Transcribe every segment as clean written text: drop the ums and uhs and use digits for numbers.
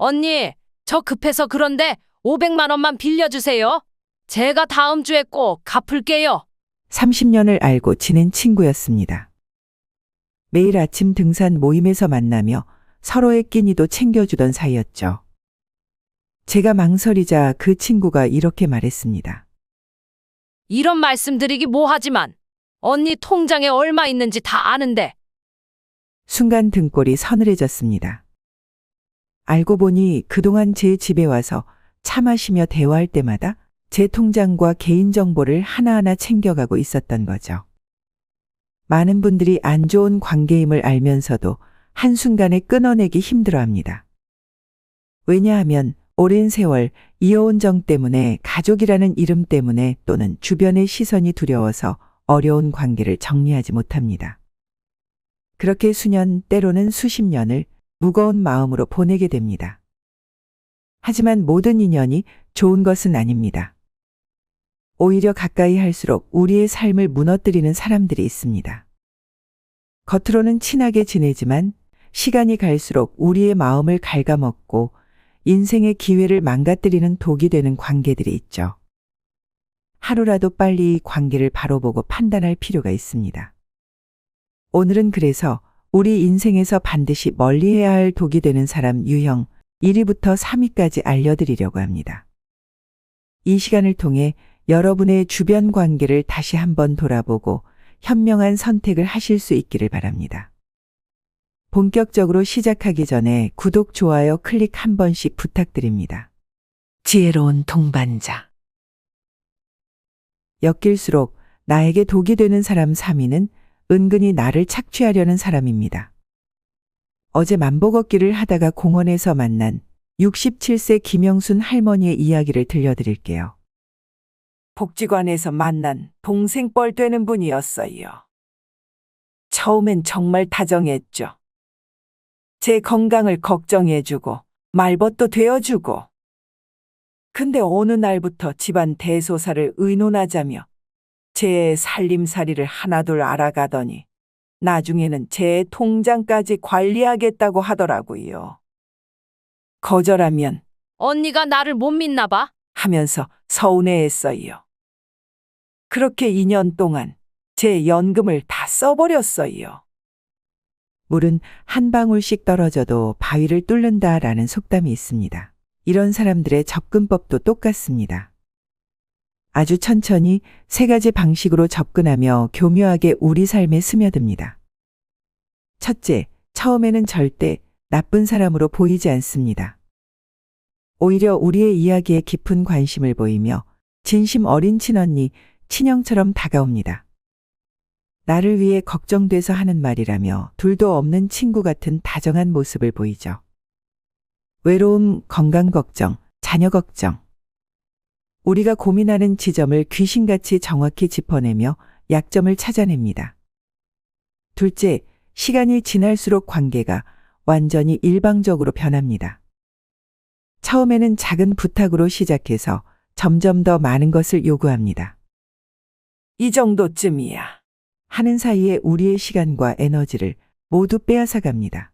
언니, 저 급해서 그런데 500만 원만 빌려주세요. 제가 다음 주에 꼭 갚을게요. 30년을 알고 지낸 친구였습니다. 매일 아침 등산 모임에서 만나며 서로의 끼니도 챙겨주던 사이였죠. 제가 망설이자 그 친구가 이렇게 말했습니다. 이런 말씀드리기 뭐하지만 언니 통장에 얼마 있는지 다 아는데. 순간 등골이 서늘해졌습니다. 알고 보니 그동안 제 집에 와서 차 마시며 대화할 때마다 제 통장과 개인정보를 하나하나 챙겨가고 있었던 거죠. 많은 분들이 안 좋은 관계임을 알면서도 한순간에 끊어내기 힘들어합니다. 왜냐하면 오랜 세월 이어온 정 때문에, 가족이라는 이름 때문에, 또는 주변의 시선이 두려워서 어려운 관계를 정리하지 못합니다. 그렇게 수년, 때로는 수십 년을 무거운 마음으로 보내게 됩니다. 하지만 모든 인연이 좋은 것은 아닙니다. 오히려 가까이 할수록 우리의 삶을 무너뜨리는 사람들이 있습니다. 겉으로는 친하게 지내지만 시간이 갈수록 우리의 마음을 갉아먹고 인생의 기회를 망가뜨리는 독이 되는 관계들이 있죠. 하루라도 빨리 이 관계를 바로 보고 판단할 필요가 있습니다. 오늘은 그래서 우리 인생에서 반드시 멀리해야 할 독이 되는 사람 유형 1위부터 3위까지 알려드리려고 합니다. 이 시간을 통해 여러분의 주변 관계를 다시 한번 돌아보고 현명한 선택을 하실 수 있기를 바랍니다. 본격적으로 시작하기 전에 구독, 좋아요 클릭 한 번씩 부탁드립니다. 지혜로운 동반자. 엮일수록 나에게 독이 되는 사람 3위는 은근히 나를 착취하려는 사람입니다. 어제 만보 걷기를 하다가 공원에서 만난 67세 김영순 할머니의 이야기를 들려드릴게요. 복지관에서 만난 동생 뻘 되는 분이었어요. 처음엔 정말 다정했죠. 제 건강을 걱정해주고 말벗도 되어주고. 근데 어느 날부터 집안 대소사를 의논하자며 제 살림살이를 하나둘 알아가더니 나중에는 제 통장까지 관리하겠다고 하더라고요. 거절하면 언니가 나를 못 믿나 봐. 하면서 서운해했어요. 그렇게 2년 동안 제 연금을 다 써버렸어요. 물은 한 방울씩 떨어져도 바위를 뚫는다라는 속담이 있습니다. 이런 사람들의 접근법도 똑같습니다. 아주 천천히 3가지 방식으로 접근하며 교묘하게 우리 삶에 스며듭니다. 첫째, 처음에는 절대 나쁜 사람으로 보이지 않습니다. 오히려 우리의 이야기에 깊은 관심을 보이며 진심 어린 친언니, 친형처럼 다가옵니다. 나를 위해 걱정돼서 하는 말이라며 둘도 없는 친구 같은 다정한 모습을 보이죠. 외로움, 건강 걱정, 자녀 걱정. 우리가 고민하는 지점을 귀신같이 정확히 짚어내며 약점을 찾아냅니다. 둘째, 시간이 지날수록 관계가 완전히 일방적으로 변합니다. 처음에는 작은 부탁으로 시작해서 점점 더 많은 것을 요구합니다. 이 정도쯤이야 하는 사이에 우리의 시간과 에너지를 모두 빼앗아 갑니다.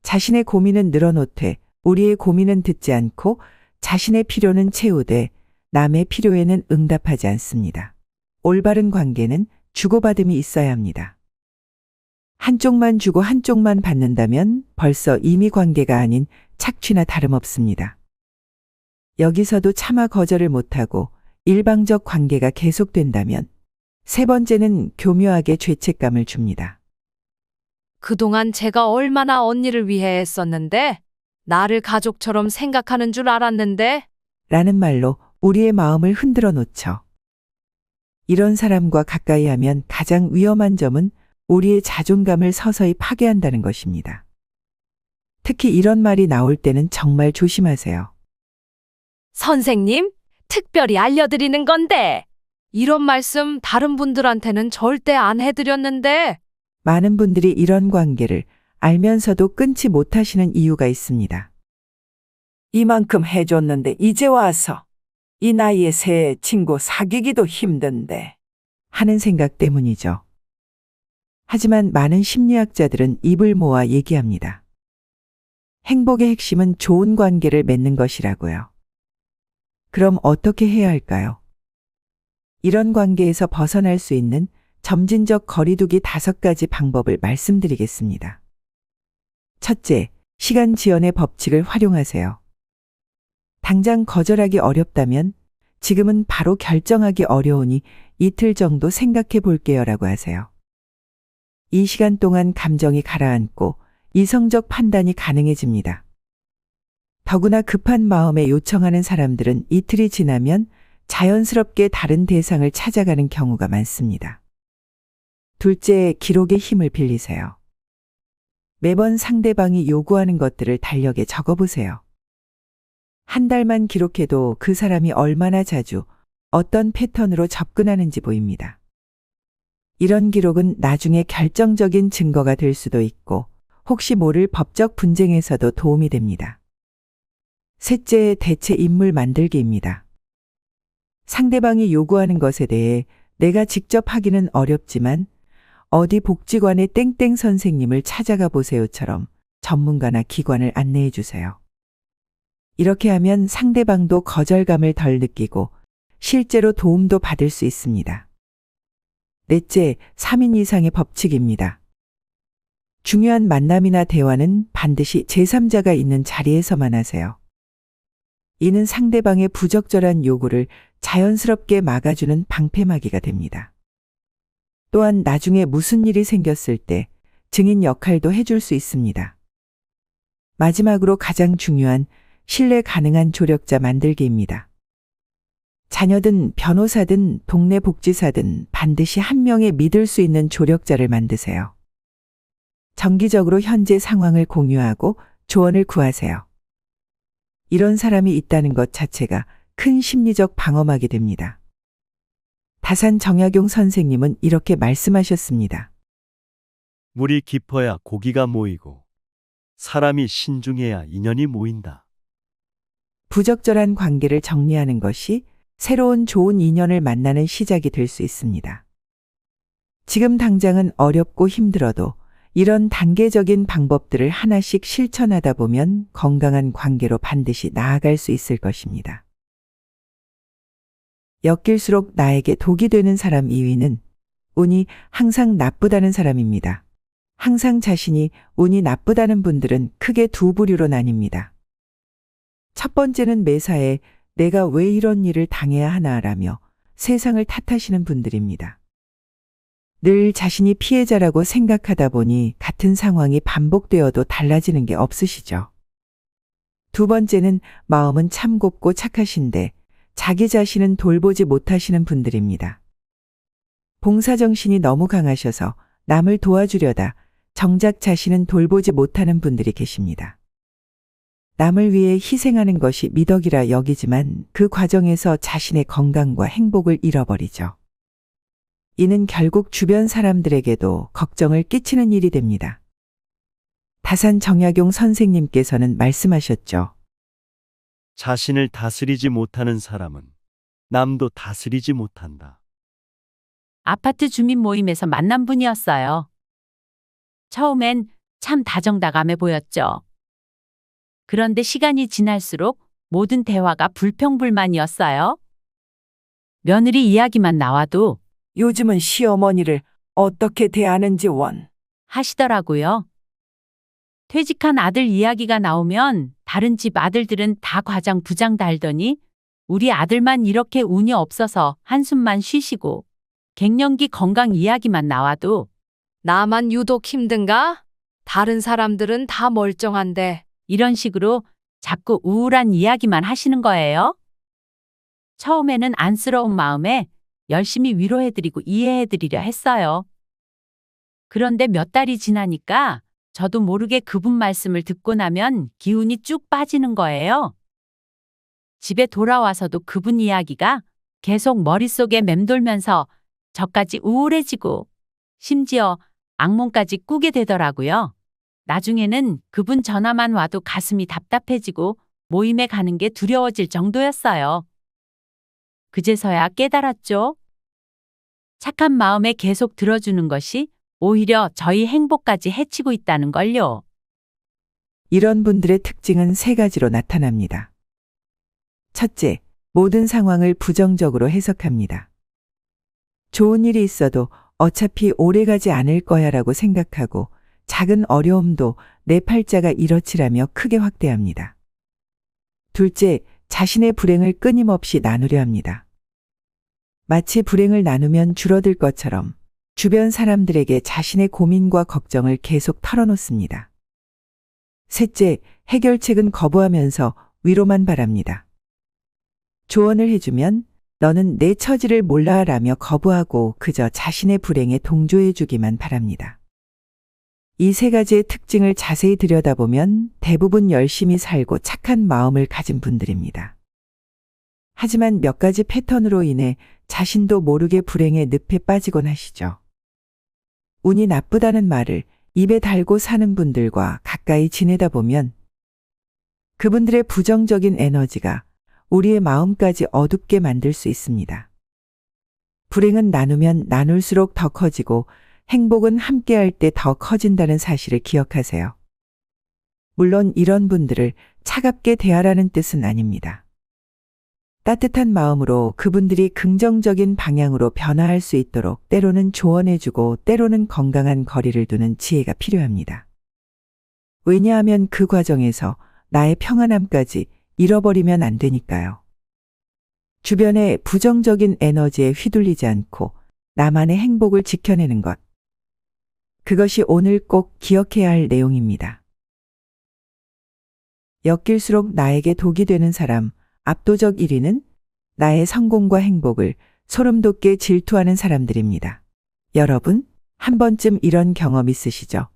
자신의 고민은 늘어놓되 우리의 고민은 듣지 않고 자신의 필요는 채우되 남의 필요에는 응답하지 않습니다. 올바른 관계는 주고받음이 있어야 합니다. 한쪽만 주고 한쪽만 받는다면 벌써 이미 관계가 아닌 착취나 다름없습니다. 여기서도 차마 거절을 못하고 일방적 관계가 계속된다면 3번째는 교묘하게 죄책감을 줍니다. 그동안 제가 얼마나 언니를 위해 했었는데 나를 가족처럼 생각하는 줄 알았는데. 라는 말로 우리의 마음을 흔들어 놓죠. 이런 사람과 가까이 하면 가장 위험한 점은 우리의 자존감을 서서히 파괴한다는 것입니다. 특히 이런 말이 나올 때는 정말 조심하세요. 선생님, 특별히 알려드리는 건데 이런 말씀 다른 분들한테는 절대 안 해드렸는데. 많은 분들이 이런 관계를 알면서도 끊지 못하시는 이유가 있습니다. 이만큼 해줬는데 이제 와서 이 나이에 새 친구 사귀기도 힘든데 하는 생각 때문이죠. 하지만 많은 심리학자들은 입을 모아 얘기합니다. 행복의 핵심은 좋은 관계를 맺는 것이라고요. 그럼 어떻게 해야 할까요? 이런 관계에서 벗어날 수 있는 점진적 거리두기 5가지 방법을 말씀드리겠습니다. 첫째, 시간 지연의 법칙을 활용하세요. 당장 거절하기 어렵다면 지금은 바로 결정하기 어려우니 이틀 정도 생각해 볼게요라고 하세요. 이 시간 동안 감정이 가라앉고 이성적 판단이 가능해집니다. 더구나 급한 마음에 요청하는 사람들은 이틀이 지나면 자연스럽게 다른 대상을 찾아가는 경우가 많습니다. 둘째, 기록의 힘을 빌리세요. 매번 상대방이 요구하는 것들을 달력에 적어보세요. 한 달만 기록해도 그 사람이 얼마나 자주 어떤 패턴으로 접근하는지 보입니다. 이런 기록은 나중에 결정적인 증거가 될 수도 있고 혹시 모를 법적 분쟁에서도 도움이 됩니다. 셋째, 대체 인물 만들기입니다. 상대방이 요구하는 것에 대해 내가 직접 하기는 어렵지만 어디 복지관의 땡땡 선생님을 찾아가 보세요처럼 전문가나 기관을 안내해 주세요. 이렇게 하면 상대방도 거절감을 덜 느끼고 실제로 도움도 받을 수 있습니다. 넷째, 3인 이상의 법칙입니다. 중요한 만남이나 대화는 반드시 제3자가 있는 자리에서만 하세요. 이는 상대방의 부적절한 요구를 자연스럽게 막아주는 방패막이가 됩니다. 또한 나중에 무슨 일이 생겼을 때 증인 역할도 해줄 수 있습니다. 마지막으로 가장 중요한 신뢰 가능한 조력자 만들기입니다. 자녀든 변호사든 동네 복지사든 반드시 한 명의 믿을 수 있는 조력자를 만드세요. 정기적으로 현재 상황을 공유하고 조언을 구하세요. 이런 사람이 있다는 것 자체가 큰 심리적 방어막이 됩니다. 다산 정약용 선생님은 이렇게 말씀하셨습니다. 물이 깊어야 고기가 모이고 사람이 신중해야 인연이 모인다. 부적절한 관계를 정리하는 것이 새로운 좋은 인연을 만나는 시작이 될 수 있습니다. 지금 당장은 어렵고 힘들어도 이런 단계적인 방법들을 하나씩 실천하다 보면 건강한 관계로 반드시 나아갈 수 있을 것입니다. 엮일수록 나에게 독이 되는 사람 2위는 운이 항상 나쁘다는 사람입니다. 항상 자신이 운이 나쁘다는 분들은 크게 두 부류로 나뉩니다. 첫 번째는 매사에 내가 왜 이런 일을 당해야 하나라며 세상을 탓하시는 분들입니다. 늘 자신이 피해자라고 생각하다 보니 같은 상황이 반복되어도 달라지는 게 없으시죠. 두 번째는 마음은 참 곱고 착하신데 자기 자신은 돌보지 못하시는 분들입니다. 봉사정신이 너무 강하셔서 남을 도와주려다 정작 자신은 돌보지 못하는 분들이 계십니다. 남을 위해 희생하는 것이 미덕이라 여기지만 그 과정에서 자신의 건강과 행복을 잃어버리죠. 이는 결국 주변 사람들에게도 걱정을 끼치는 일이 됩니다. 다산 정약용 선생님께서는 말씀하셨죠. 자신을 다스리지 못하는 사람은 남도 다스리지 못한다. 아파트 주민 모임에서 만난 분이었어요. 처음엔 참 다정다감해 보였죠. 그런데 시간이 지날수록 모든 대화가 불평불만이었어요. 며느리 이야기만 나와도 요즘은 시어머니를 어떻게 대하는지 하시더라고요. 퇴직한 아들 이야기가 나오면 다른 집 아들들은 다 과장 부장 달더니 우리 아들만 이렇게 운이 없어서 한숨만 쉬시고 갱년기 건강 이야기만 나와도 나만 유독 힘든가? 다른 사람들은 다 멀쩡한데. 이런 식으로 자꾸 우울한 이야기만 하시는 거예요. 처음에는 안쓰러운 마음에 열심히 위로해드리고 이해해드리려 했어요. 그런데 몇 달이 지나니까 저도 모르게 그분 말씀을 듣고 나면 기운이 쭉 빠지는 거예요. 집에 돌아와서도 그분 이야기가 계속 머릿속에 맴돌면서 저까지 우울해지고 심지어 악몽까지 꾸게 되더라고요. 나중에는 그분 전화만 와도 가슴이 답답해지고 모임에 가는 게 두려워질 정도였어요. 그제서야 깨달았죠. 착한 마음에 계속 들어주는 것이 오히려 저희 행복까지 해치고 있다는 걸요. 이런 분들의 특징은 세 가지로 나타납니다. 첫째, 모든 상황을 부정적으로 해석합니다. 좋은 일이 있어도 어차피 오래가지 않을 거야 라고 생각하고 작은 어려움도 내 팔자가 이렇지라며 크게 확대합니다. 둘째, 자신의 불행을 끊임없이 나누려 합니다. 마치 불행을 나누면 줄어들 것처럼 주변 사람들에게 자신의 고민과 걱정을 계속 털어놓습니다. 셋째, 해결책은 거부하면서 위로만 바랍니다. 조언을 해주면 너는 내 처지를 몰라 라며 거부하고 그저 자신의 불행에 동조해 주기만 바랍니다. 이 세 가지의 특징을 자세히 들여다보면 대부분 열심히 살고 착한 마음을 가진 분들입니다. 하지만 몇 가지 패턴으로 인해 자신도 모르게 불행의 늪에 빠지곤 하시죠. 운이 나쁘다는 말을 입에 달고 사는 분들과 가까이 지내다 보면 그분들의 부정적인 에너지가 우리의 마음까지 어둡게 만들 수 있습니다. 불행은 나누면 나눌수록 더 커지고 행복은 함께할 때 더 커진다는 사실을 기억하세요. 물론 이런 분들을 차갑게 대하라는 뜻은 아닙니다. 따뜻한 마음으로 그분들이 긍정적인 방향으로 변화할 수 있도록 때로는 조언해주고 때로는 건강한 거리를 두는 지혜가 필요합니다. 왜냐하면 그 과정에서 나의 평안함까지 잃어버리면 안 되니까요. 주변의 부정적인 에너지에 휘둘리지 않고 나만의 행복을 지켜내는 것. 그것이 오늘 꼭 기억해야 할 내용입니다. 엮일수록 나에게 독이 되는 사람, 압도적 1위는 나의 성공과 행복을 소름 돋게 질투하는 사람들입니다. 여러분, 한 번쯤 이런 경험 있으시죠?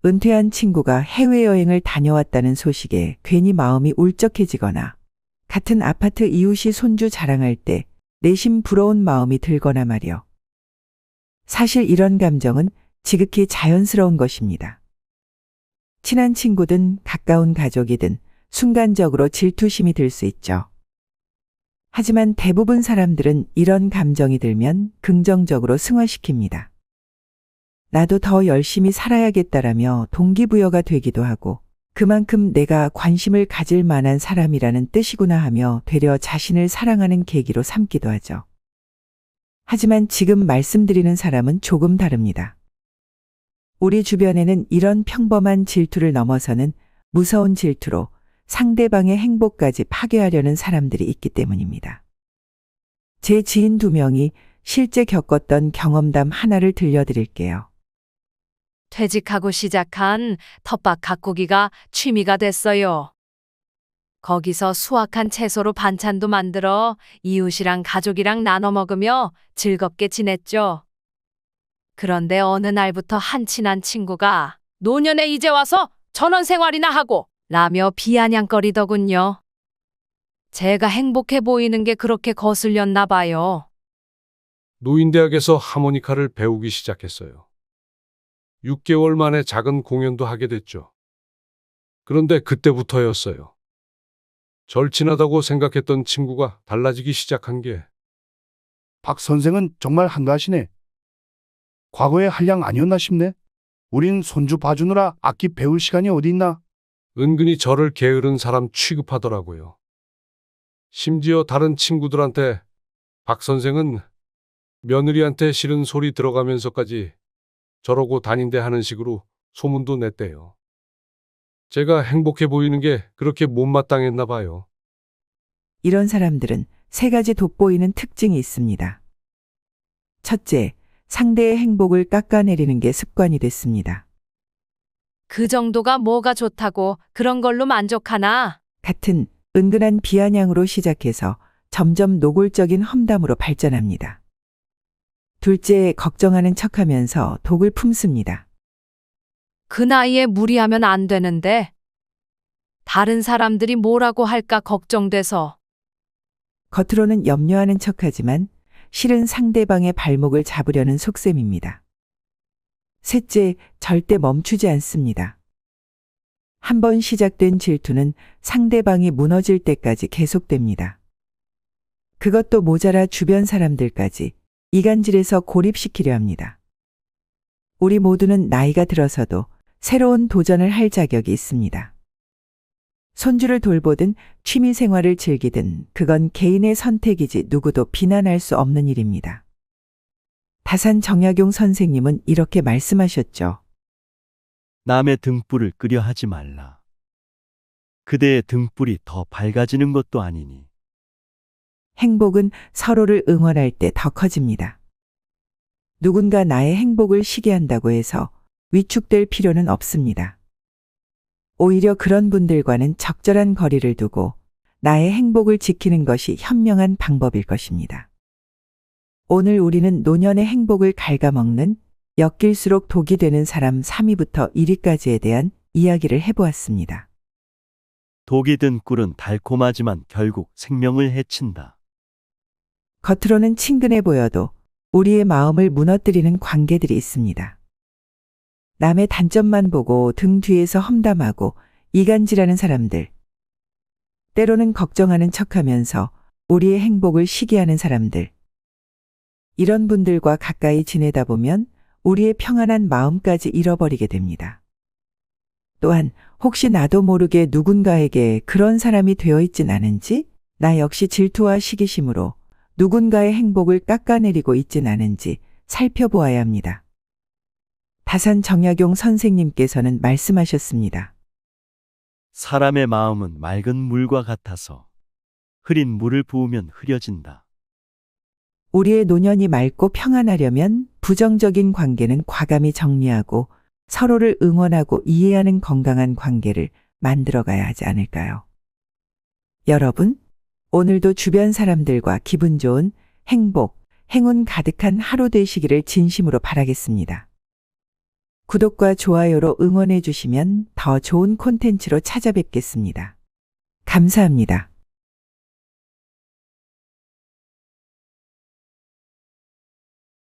은퇴한 친구가 해외여행을 다녀왔다는 소식에 괜히 마음이 울적해지거나 같은 아파트 이웃이 손주 자랑할 때 내심 부러운 마음이 들거나 말이요. 사실 이런 감정은 지극히 자연스러운 것입니다. 친한 친구든 가까운 가족이든 순간적으로 질투심이 들 수 있죠. 하지만 대부분 사람들은 이런 감정이 들면 긍정적으로 승화시킵니다. 나도 더 열심히 살아야겠다라며 동기부여가 되기도 하고 그만큼 내가 관심을 가질 만한 사람이라는 뜻이구나 하며 되려 자신을 사랑하는 계기로 삼기도 하죠. 하지만 지금 말씀드리는 사람은 조금 다릅니다. 우리 주변에는 이런 평범한 질투를 넘어서는 무서운 질투로 상대방의 행복까지 파괴하려는 사람들이 있기 때문입니다. 제 지인 2명이 실제 겪었던 경험담 하나를 들려드릴게요. 퇴직하고 시작한 텃밭 가꾸기가 취미가 됐어요. 거기서 수확한 채소로 반찬도 만들어 이웃이랑 가족이랑 나눠 먹으며 즐겁게 지냈죠. 그런데 어느 날부터 한 친한 친구가 노년에 이제 와서 전원 생활이나 하고 라며 비아냥거리더군요. 제가 행복해 보이는 게 그렇게 거슬렸나 봐요. 노인대학에서 하모니카를 배우기 시작했어요. 6개월 만에 작은 공연도 하게 됐죠. 그런데 그때부터였어요. 절친하다고 생각했던 친구가 달라지기 시작한 게 박 선생은 정말 한가하시네. 과거의 한량 아니었나 싶네. 우린 손주 봐주느라 악기 배울 시간이 어디 있나? 은근히 저를 게으른 사람 취급하더라고요. 심지어 다른 친구들한테 박 선생은 며느리한테 싫은 소리 들어가면서까지 저러고 다닌대 하는 식으로 소문도 냈대요. 제가 행복해 보이는 게 그렇게 못마땅했나 봐요. 이런 사람들은 3가지 돋보이는 특징이 있습니다. 첫째, 상대의 행복을 깎아내리는 게 습관이 됐습니다. 그 정도가 뭐가 좋다고 그런 걸로 만족하나? 같은 은근한 비아냥으로 시작해서 점점 노골적인 험담으로 발전합니다. 둘째, 걱정하는 척하면서 독을 품습니다. 그 나이에 무리하면 안 되는데. 다른 사람들이 뭐라고 할까 걱정돼서. 겉으로는 염려하는 척하지만 실은 상대방의 발목을 잡으려는 속셈입니다. 셋째, 절대 멈추지 않습니다. 한번 시작된 질투는 상대방이 무너질 때까지 계속됩니다. 그것도 모자라 주변 사람들까지 이간질에서 고립시키려 합니다. 우리 모두는 나이가 들어서도 새로운 도전을 할 자격이 있습니다. 손주를 돌보든 취미 생활을 즐기든 그건 개인의 선택이지 누구도 비난할 수 없는 일입니다. 다산 정약용 선생님은 이렇게 말씀하셨죠. 남의 등불을 끄려 하지 말라. 그대의 등불이 더 밝아지는 것도 아니니. 행복은 서로를 응원할 때 더 커집니다. 누군가 나의 행복을 시게 한다고 해서 위축될 필요는 없습니다. 오히려 그런 분들과는 적절한 거리를 두고 나의 행복을 지키는 것이 현명한 방법일 것입니다. 오늘 우리는 노년의 행복을 갉아먹는 엮일수록 독이 되는 사람 3위부터 1위까지에 대한 이야기를 해보았습니다. 독이 든 꿀은 달콤하지만 결국 생명을 해친다. 겉으로는 친근해 보여도 우리의 마음을 무너뜨리는 관계들이 있습니다. 남의 단점만 보고 등 뒤에서 험담하고 이간질하는 사람들. 때로는 걱정하는 척하면서 우리의 행복을 시기하는 사람들. 이런 분들과 가까이 지내다 보면 우리의 평안한 마음까지 잃어버리게 됩니다. 또한 혹시 나도 모르게 누군가에게 그런 사람이 되어 있진 않은지, 나 역시 질투와 시기심으로 누군가의 행복을 깎아내리고 있진 않은지 살펴보아야 합니다. 다산 정약용 선생님께서는 말씀하셨습니다. 사람의 마음은 맑은 물과 같아서 흐린 물을 부으면 흐려진다. 우리의 노년이 맑고 평안하려면 부정적인 관계는 과감히 정리하고 서로를 응원하고 이해하는 건강한 관계를 만들어가야 하지 않을까요? 여러분, 오늘도 주변 사람들과 기분 좋은 행복, 행운 가득한 하루 되시기를 진심으로 바라겠습니다. 구독과 좋아요로 응원해 주시면 더 좋은 콘텐츠로 찾아뵙겠습니다. 감사합니다.